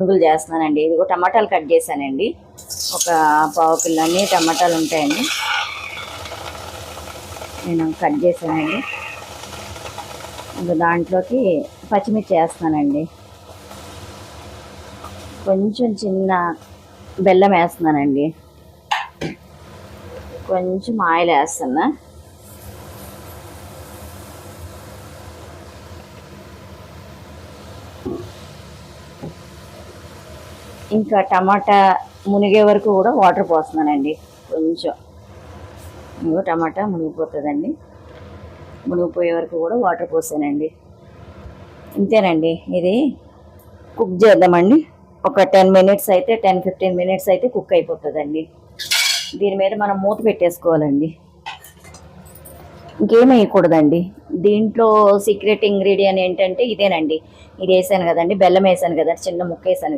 పునుగులు చేస్తున్నానండి. ఇదిగో టమాటాలు కట్ చేశానండి. ఒక పావు కిలో అన్ని టమాటాలు ఉంటాయండి, నేను కట్ చేశానండి. ఇంకా దాంట్లోకి పచ్చిమిర్చి వేస్తున్నానండి. కొంచెం చిన్న బెల్లం వేస్తున్నానండి. కొంచెం ఆయిల్ వేస్తున్నా. ఇంకా టమాటా మునిగే వరకు కూడా వాటర్ పోస్తున్నానండి. కొంచెం ఇంకో టమాటా మునిగిపోతుందండి. మునిగిపోయే వరకు కూడా వాటర్ పోసానండి. ఇంతేనండి, ఇది కుక్ చేద్దామండి. ఒక 10 మినిట్స్ అయితే 10-15 మినిట్స్ అయితే కుక్ అయిపోతుందండి. దీని మీద మనం మూత పెట్టేసుకోవాలండి. ఇంకేం వేయకూడదండి. దీంట్లో సీక్రెట్ ఇంగ్రీడియంట్ ఏంటంటే ఇదేనండి. ఇది వేసాను కదండి, బెల్లం వేసాను కదా, చిన్న ముక్క వేసాను.